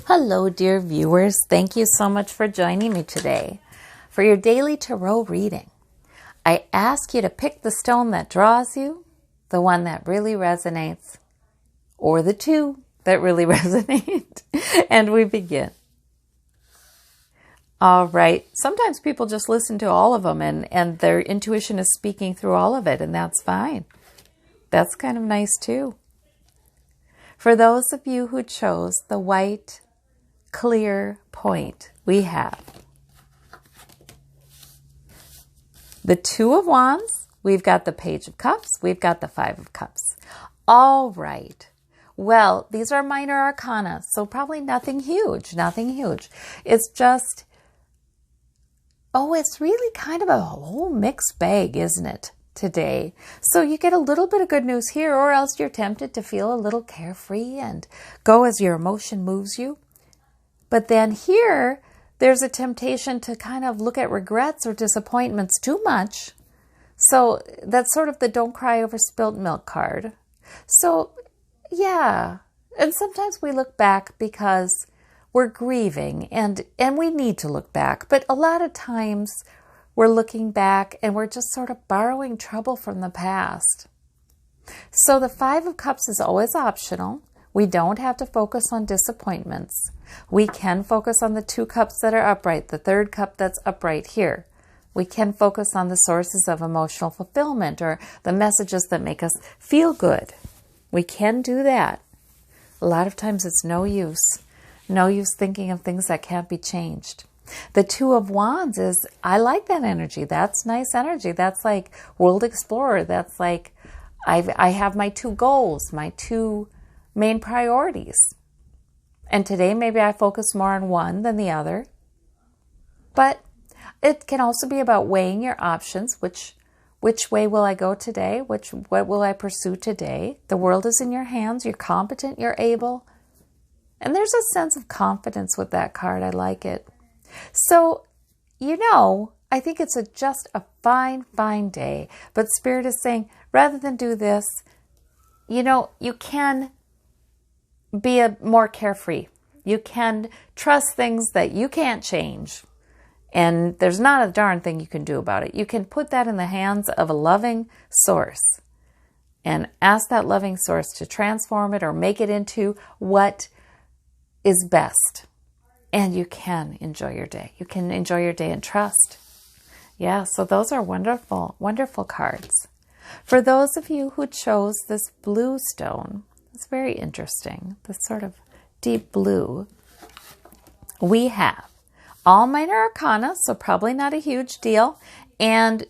Hello, dear viewers. Thank you so much for joining me today for your daily tarot reading. I ask you to pick the stone that draws you, the one that really resonates, or the two that really resonate, and we begin. All right. Sometimes people just listen to all of them and their intuition is speaking through all of it, and that's fine. That's kind of nice too. For those of you who chose the white clear point, we have the Two of Wands, we've got the Page of Cups, we've got the Five of Cups. All right. Well, these are minor arcana, so probably nothing huge. It's just, it's really kind of a whole mixed bag, isn't it, today? So you get a little bit of good news here, or else you're tempted to feel a little carefree and go as your emotion moves you. But then here, there's a temptation to kind of look at regrets or disappointments too much. So that's sort of the don't cry over spilt milk card. So yeah, and sometimes we look back because we're grieving and we need to look back. But a lot of times we're looking back and we're just sort of borrowing trouble from the past. So the Five of Cups is always optional. We don't have to focus on disappointments. We can focus on the two cups that are upright, the third cup that's upright here. We can focus on the sources of emotional fulfillment or the messages that make us feel good. We can do that. A lot of times it's no use. No use thinking of things that can't be changed. The Two of Wands is, I like that energy. That's nice energy. That's like World Explorer. That's like, I have my two goals, my two main priorities. And today maybe I focus more on one than the other. But it can also be about weighing your options. Which way will I go today? What will I pursue today? The world is in your hands. You're competent. You're able. And there's a sense of confidence with that card. I like it. So, I think it's just a fine day. But Spirit is saying, rather than do this, you can be more carefree. You can trust things that you can't change. And there's not a darn thing you can do about it. You can put that in the hands of a loving source and ask that loving source to transform it or make it into what is best. And you can enjoy your day. You can enjoy your day and trust. Yeah, so those are wonderful, wonderful cards. For those of you who chose this blue stone, it's very interesting, this sort of deep blue. We have all minor arcana, so probably not a huge deal. And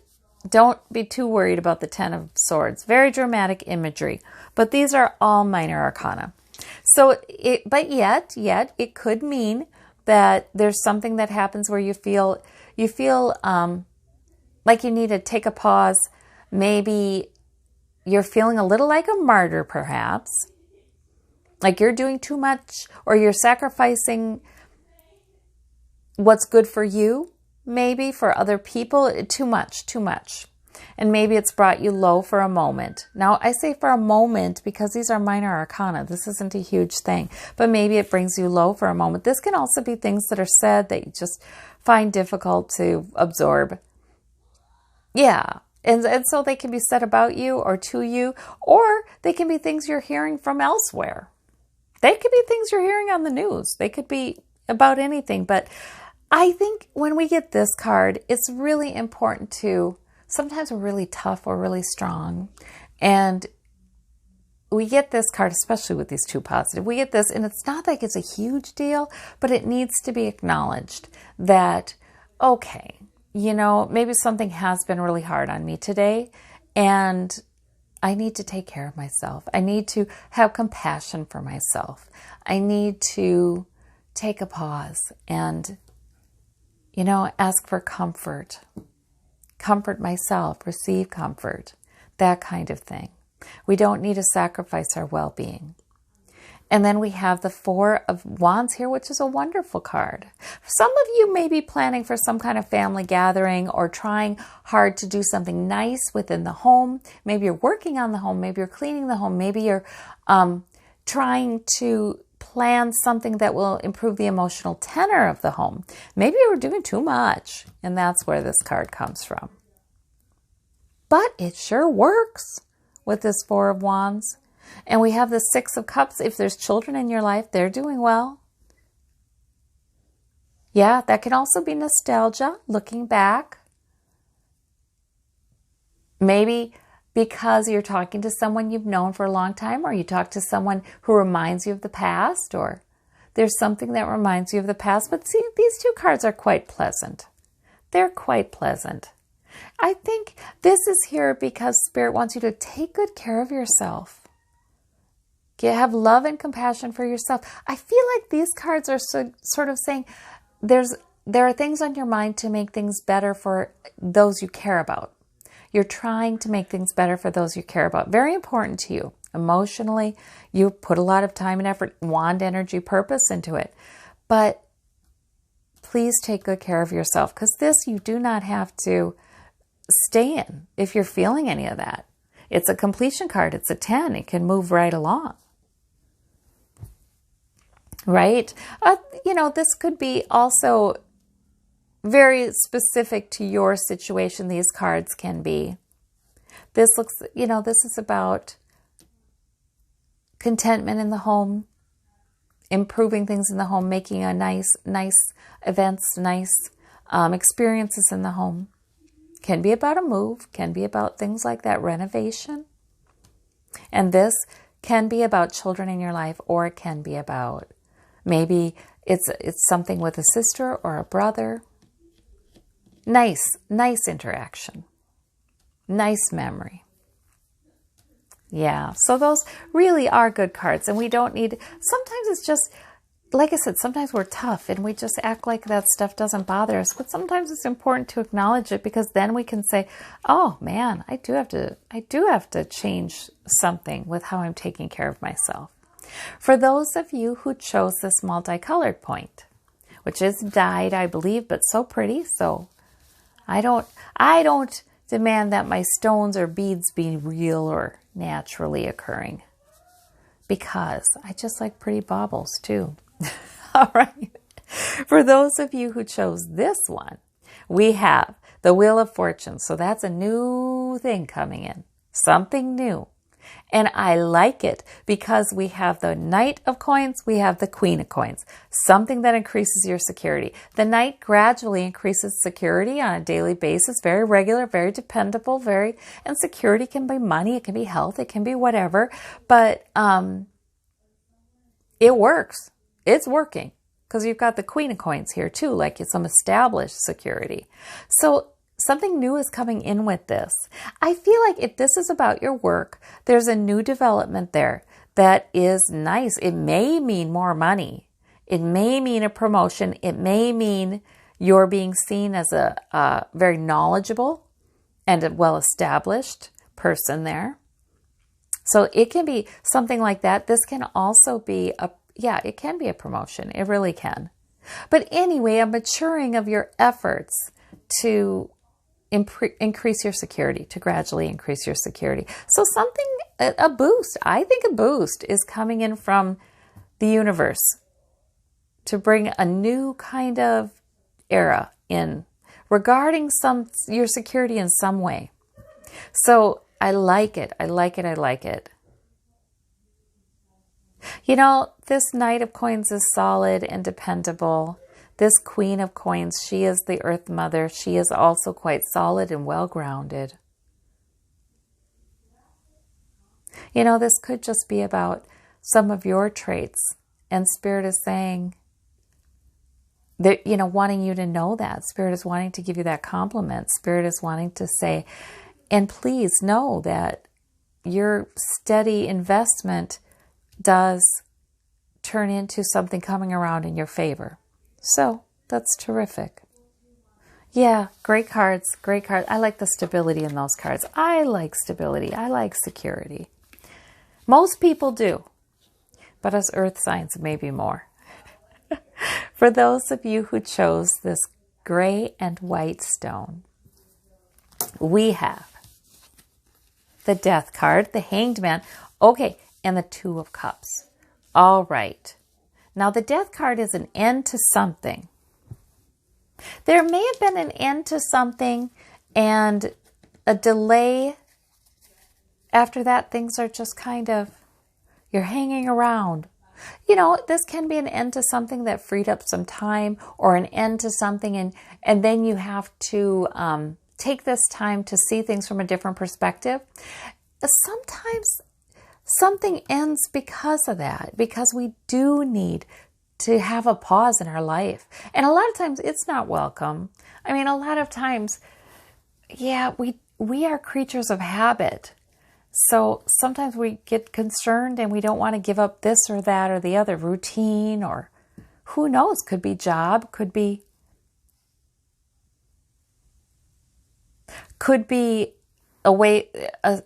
don't be too worried about the Ten of Swords. Very dramatic imagery. But these are all minor arcana. So, but yet, it could mean that there's something that happens where you feel like you need to take a pause. Maybe you're feeling a little like a martyr, perhaps. Like you're doing too much or you're sacrificing what's good for you, maybe for other people, too much. And maybe it's brought you low for a moment. Now, I say for a moment because these are minor arcana. This isn't a huge thing, but maybe it brings you low for a moment. This can also be things that are said that you just find difficult to absorb. Yeah. And so they can be said about you or to you, or they can be things you're hearing from elsewhere. They could be things you're hearing on the news. They could be about anything. But I think when we get this card, it's really important to, sometimes we're really tough or really strong. And we get this card, especially with these two positive. We get this, and it's not like it's a huge deal, but it needs to be acknowledged that, okay, maybe something has been really hard on me today, and I need to take care of myself. I need to have compassion for myself. I need to take a pause and, ask for comfort. Comfort myself, receive comfort, that kind of thing. We don't need to sacrifice our well-being. And then we have the Four of Wands here, which is a wonderful card. Some of you may be planning for some kind of family gathering or trying hard to do something nice within the home. Maybe you're working on the home. Maybe you're cleaning the home. Maybe you're trying to plan something that will improve the emotional tenor of the home. Maybe we're doing too much, and that's where this card comes from. But it sure works with this Four of Wands. And we have the Six of Cups. If there's children in your life, they're doing well. Yeah, that can also be nostalgia, looking back. Maybe because you're talking to someone you've known for a long time, or you talk to someone who reminds you of the past, or there's something that reminds you of the past. But see, these two cards are quite pleasant. They're quite pleasant. I think this is here because Spirit wants you to take good care of yourself. Have love and compassion for yourself. I feel like these cards are sort of saying there are things on your mind to make things better for those you care about. You're trying to make things better for those you care about. Very important to you. Emotionally, you put a lot of time and effort, wand energy, purpose into it. But please take good care of yourself, because this you do not have to stay in if you're feeling any of that. It's a completion card. It's a 10. It can move right along. Right? This could be also very specific to your situation. These cards can be. This is about contentment in the home, improving things in the home, making a nice events, nice experiences in the home. Can be about a move, can be about things like that, renovation. And this can be about children in your life, or it can be about maybe it's something with a sister or a brother. Nice interaction. Nice memory. Yeah, so those really are good cards, and we don't need, sometimes it's just, like I said, sometimes we're tough and we just act like that stuff doesn't bother us, but sometimes it's important to acknowledge it, because then we can say, oh man, I do have to change something with how I'm taking care of myself. For those of you who chose this multicolored point, which is dyed, I believe, but so pretty, so I don't demand that my stones or beads be real or naturally occurring, because I just like pretty baubles too. All right. For those of you who chose this one, we have the Wheel of Fortune. So that's a new thing coming in, something new. And I like it because we have the Knight of Coins, we have the Queen of Coins, something that increases your security. The Knight gradually increases security on a daily basis, very regular, very dependable, and security can be money, it can be health, it can be whatever, but it works. It's working because you've got the Queen of Coins here too, like it's some established security. So something new is coming in with this. I feel like if this is about your work, there's a new development there that is nice. It may mean more money. It may mean a promotion. It may mean you're being seen as a very knowledgeable and a well-established person there. So it can be something like that. This can also be it can be a promotion. It really can. But anyway, a maturing of your efforts to increase your security, to gradually increase your security. So a boost, I think a boost is coming in from the universe to bring a new kind of era in regarding your security in some way. So I like it. I like it. I like it. This Knight of Coins is solid and dependable. This Queen of Coins, she is the Earth Mother. She is also quite solid and well-grounded. This could just be about some of your traits. And Spirit is saying that, wanting you to know that. Spirit is wanting to give you that compliment. Spirit is wanting to say, and please know that your steady investment does turn into something coming around in your favor. So that's terrific. Yeah, great cards, great cards. I like the stability in those cards. I like stability. I like security. Most people do, but us earth signs maybe more. For those of you who chose this gray and white stone, we have the Death card, the Hanged Man. Okay. And the Two of Cups. All right. Now, the Death card is an end to something. There may have been an end to something and a delay. After that, things are just kind of, you're hanging around. This can be an end to something that freed up some time, or an end to something, and then you have to take this time to see things from a different perspective. Sometimes something ends because of that, because we do need to have a pause in our life. And a lot of times it's not welcome. I mean, a lot of times, we are creatures of habit. So sometimes we get concerned and we don't want to give up this or that or the other routine, or who knows, could be job, could be a way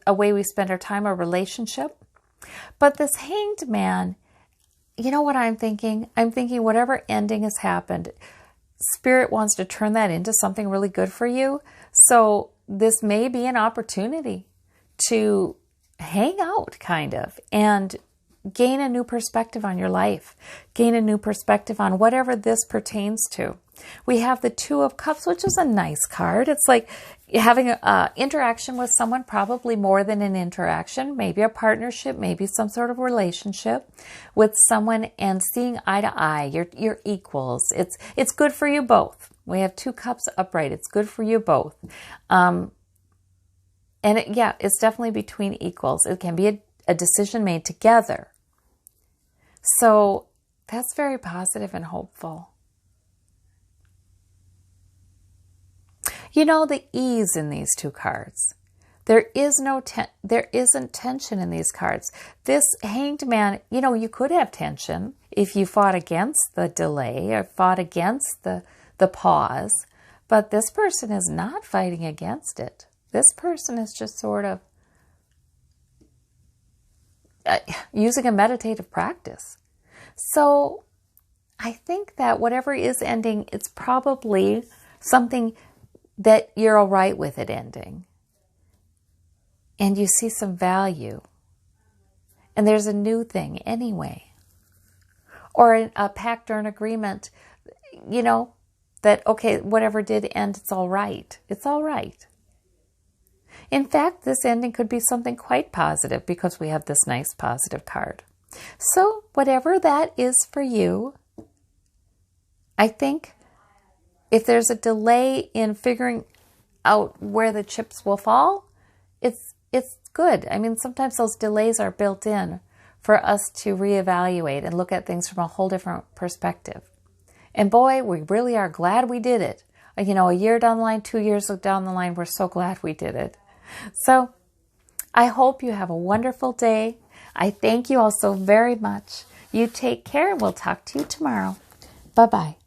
we spend our time, a relationship. But this Hanged Man, you know what I'm thinking? I'm thinking whatever ending has happened, Spirit wants to turn that into something really good for you. So this may be an opportunity to hang out, kind of, and gain a new perspective on your life, gain a new perspective on whatever this pertains to. We have the Two of Cups, which is a nice card. It's like having an interaction with someone, probably more than an interaction, maybe a partnership, maybe some sort of relationship with someone, and seeing eye to eye. You're equals. It's good for you both. We have 2 cups upright. It's good for you both. And it's definitely between equals. It can be a decision made together. So that's very positive and hopeful. The ease in these 2 cards. There isn't tension in these cards. This Hanged Man, you could have tension if you fought against the delay or fought against the pause, but this person is not fighting against it. This person is just sort of using a meditative practice. So I think that whatever is ending, it's probably something that you're all right with it ending. And you see some value. And there's a new thing anyway. Or a pact or an agreement, that, okay, whatever did end, it's all right. It's all right. In fact, this ending could be something quite positive because we have this nice positive card. So whatever that is for you, I think if there's a delay in figuring out where the chips will fall, it's good. I mean, sometimes those delays are built in for us to reevaluate and look at things from a whole different perspective. And boy, we really are glad we did it. A year down the line, 2 years down the line, we're so glad we did it. So I hope you have a wonderful day. I thank you all so very much. You take care, and we'll talk to you tomorrow. Bye-bye.